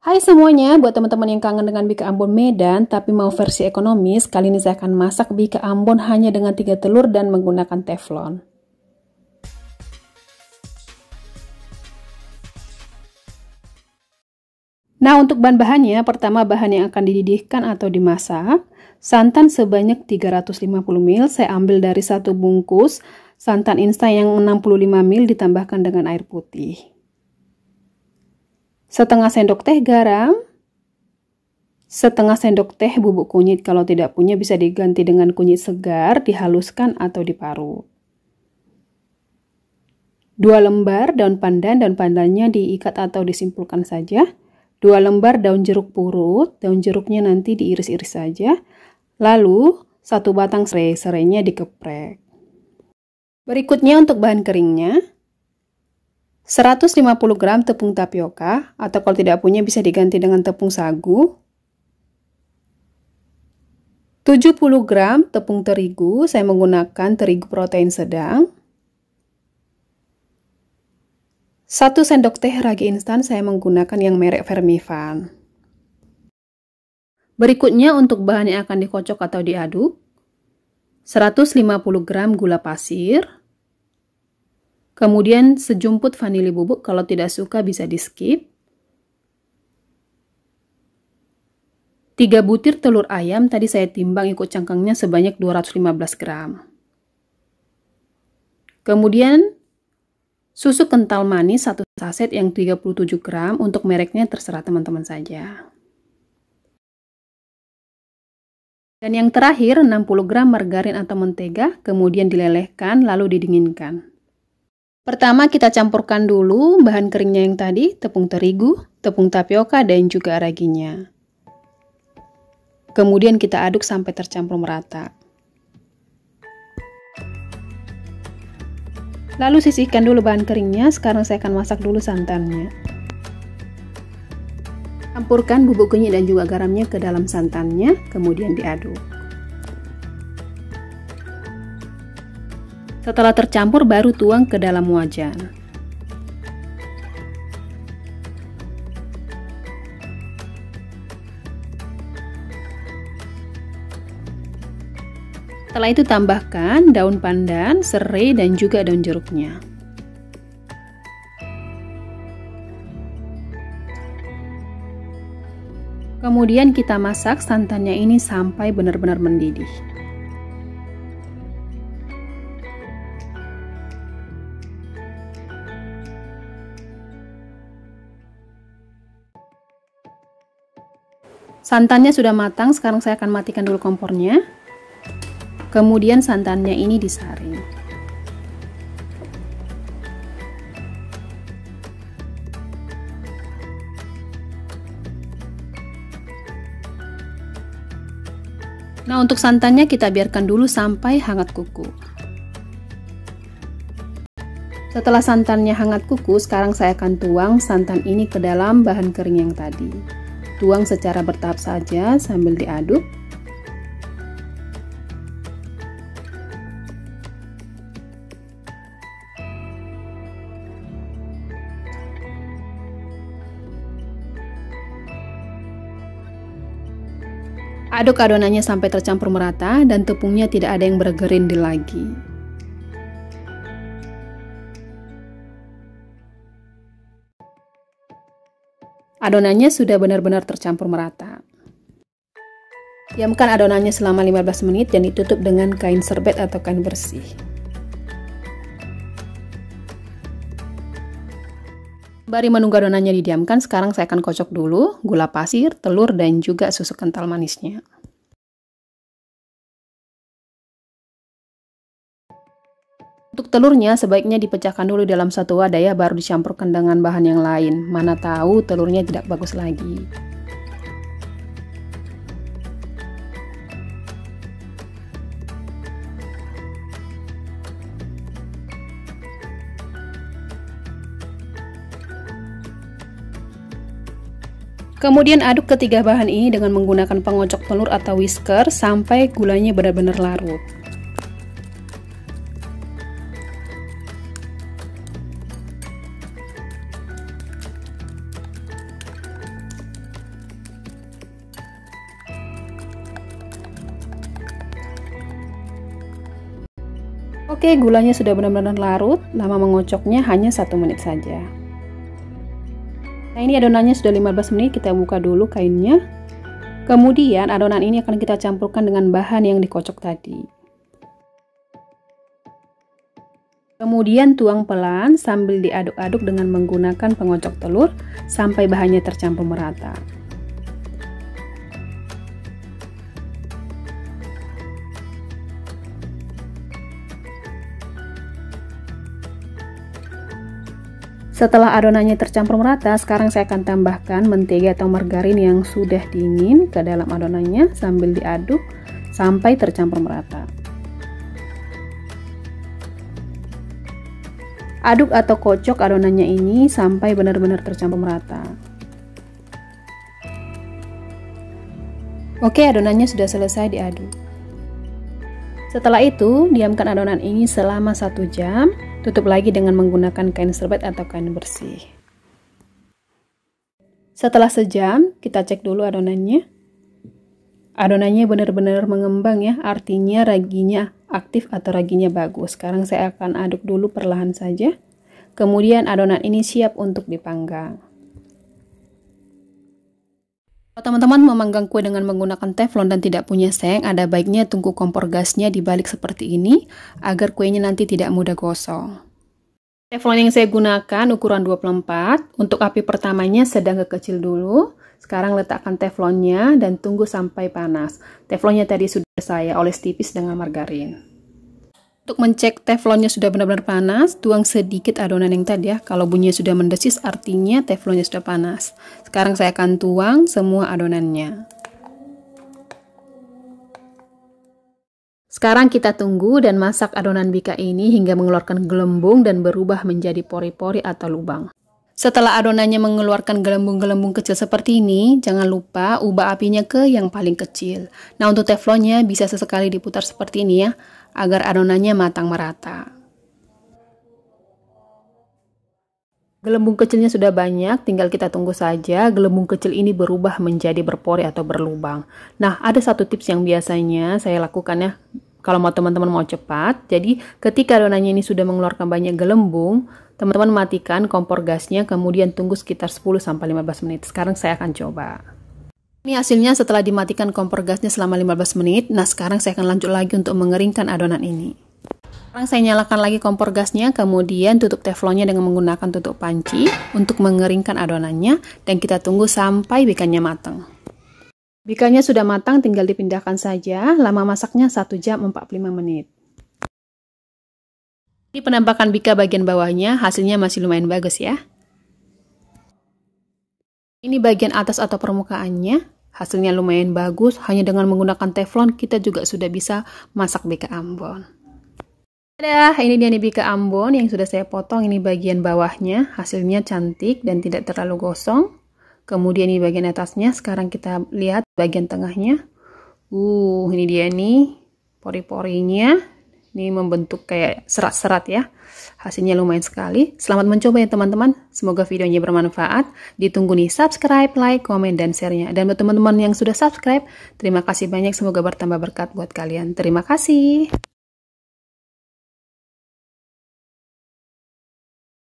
Hai semuanya, buat teman-teman yang kangen dengan bika Ambon Medan tapi mau versi ekonomis, kali ini saya akan masak bika Ambon hanya dengan 3 telur dan menggunakan teflon. Nah, untuk bahan-bahannya, pertama bahan yang akan dididihkan atau dimasak, santan sebanyak 350 ml, saya ambil dari 1 bungkus, santan instan yang 65 ml ditambahkan dengan air putih. Setengah sendok teh garam, setengah sendok teh bubuk kunyit, kalau tidak punya bisa diganti dengan kunyit segar, dihaluskan atau diparut. 2 lembar daun pandannya diikat atau disimpulkan saja. 2 lembar daun jeruk purut, daun jeruknya nanti diiris-iris saja. Lalu 1 batang serai, serainya dikeprek. Berikutnya untuk bahan keringnya, 150 gram tepung tapioka, atau kalau tidak punya bisa diganti dengan tepung sagu. 70 gram tepung terigu, saya menggunakan terigu protein sedang. 1 sendok teh ragi instan, saya menggunakan yang merek Vermivan. Berikutnya untuk bahan yang akan dikocok atau diaduk, 150 gram gula pasir, kemudian sejumput vanili bubuk, kalau tidak suka bisa di skip. 3 butir telur ayam, tadi saya timbang ikut cangkangnya sebanyak 215 gram. Kemudian susu kental manis 1 saset yang 37 gram, untuk mereknya terserah teman-teman saja. Dan yang terakhir 60 gram margarin atau mentega, kemudian dilelehkan lalu didinginkan. Pertama kita campurkan dulu bahan keringnya yang tadi, tepung terigu, tepung tapioka, dan juga raginya. Kemudian kita aduk sampai tercampur merata. Lalu sisihkan dulu bahan keringnya, sekarang saya akan masak dulu santannya. Campurkan bubuk kunyit dan juga garamnya ke dalam santannya, kemudian diaduk. Setelah tercampur baru tuang ke dalam wajan. Setelah itu tambahkan daun pandan, serai, dan juga daun jeruknya. Kemudian kita masak santannya ini sampai benar-benar mendidih. Santannya sudah matang, sekarang saya akan matikan dulu kompornya. Kemudian santannya ini disaring. Nah, untuk santannya kita biarkan dulu sampai hangat kuku. Setelah santannya hangat kuku, sekarang saya akan tuang santan ini ke dalam bahan kering yang tadi. Tuang secara bertahap saja sambil diaduk. Aduk adonannya sampai tercampur merata dan tepungnya tidak ada yang bergerindil lagi. Adonannya sudah benar-benar tercampur merata. Diamkan adonannya selama 15 menit dan ditutup dengan kain serbet atau kain bersih. Sembari menunggu adonannya didiamkan, sekarang saya akan kocok dulu gula pasir, telur, dan juga susu kental manisnya. Untuk telurnya sebaiknya dipecahkan dulu dalam satu wadah ya, baru dicampurkan dengan bahan yang lain. Mana tahu telurnya tidak bagus lagi. Kemudian aduk ketiga bahan ini dengan menggunakan pengocok telur atau whisker sampai gulanya benar-benar larut. Oke, gulanya sudah benar-benar larut. Lama mengocoknya hanya 1 menit saja. Nah, ini adonannya sudah 15 menit. Kita buka dulu kainnya. Kemudian adonan ini akan kita campurkan dengan bahan yang dikocok tadi. Kemudian tuang pelan sambil diaduk-aduk dengan menggunakan pengocok telur sampai bahannya tercampur merata. Setelah adonannya tercampur merata, sekarang saya akan tambahkan mentega atau margarin yang sudah dingin ke dalam adonannya sambil diaduk sampai tercampur merata. Aduk atau kocok adonannya ini sampai benar-benar tercampur merata. Oke, adonannya sudah selesai diaduk. Setelah itu, diamkan adonan ini selama 1 jam. Tutup lagi dengan menggunakan kain serbet atau kain bersih. Setelah sejam, kita cek dulu adonannya. Adonannya benar-benar mengembang ya, artinya raginya aktif atau raginya bagus. Sekarang saya akan aduk dulu perlahan saja. Kemudian adonan ini siap untuk dipanggang. Kalau teman-teman memanggang kue dengan menggunakan teflon dan tidak punya seng, ada baiknya tunggu kompor gasnya dibalik seperti ini agar kuenya nanti tidak mudah gosong. Teflon yang saya gunakan ukuran 24. Untuk api pertamanya sedang ke kecil dulu. Sekarang letakkan teflonnya dan tunggu sampai panas. Teflonnya tadi sudah saya oles tipis dengan margarin. Untuk mencek teflonnya sudah benar-benar panas, tuang sedikit adonan yang tadi ya. Kalau bunyinya sudah mendesis artinya teflonnya sudah panas. Sekarang saya akan tuang semua adonannya. Sekarang kita tunggu dan masak adonan bika ini hingga mengeluarkan gelembung dan berubah menjadi pori-pori atau lubang. Setelah adonannya mengeluarkan gelembung-gelembung kecil seperti ini, jangan lupa ubah apinya ke yang paling kecil. Nah, untuk teflonnya bisa sesekali diputar seperti ini ya, agar adonannya matang merata. Gelembung kecilnya sudah banyak, tinggal kita tunggu saja gelembung kecil ini berubah menjadi berpori atau berlubang. Nah, ada satu tips yang biasanya saya lakukan ya, kalau teman-teman mau cepat. Jadi, ketika adonannya ini sudah mengeluarkan banyak gelembung, teman-teman matikan kompor gasnya, kemudian tunggu sekitar 10-15 menit. Sekarang saya akan coba. Ini hasilnya setelah dimatikan kompor gasnya selama 15 menit. Nah, sekarang saya akan lanjut lagi untuk mengeringkan adonan ini. Sekarang saya nyalakan lagi kompor gasnya, kemudian tutup teflonnya dengan menggunakan tutup panci untuk mengeringkan adonannya, dan kita tunggu sampai bikanya matang. Bikanya sudah matang, tinggal dipindahkan saja. Lama masaknya 1 jam 45 menit. Ini penampakan bika bagian bawahnya, hasilnya masih lumayan bagus ya. Ini bagian atas atau permukaannya, hasilnya lumayan bagus. Hanya dengan menggunakan teflon, kita juga sudah bisa masak bika Ambon. Dadah, ini dia nih bika Ambon yang sudah saya potong. Ini bagian bawahnya, hasilnya cantik dan tidak terlalu gosong. Kemudian ini bagian atasnya, sekarang kita lihat bagian tengahnya. Ini dia nih pori-porinya. Ini membentuk kayak serat-serat ya. Hasilnya lumayan sekali. Selamat mencoba ya teman-teman. Semoga videonya bermanfaat. Ditunggu nih subscribe, like, komen, dan share-nya. Dan buat teman-teman yang sudah subscribe, terima kasih banyak. Semoga bertambah berkat buat kalian. Terima kasih.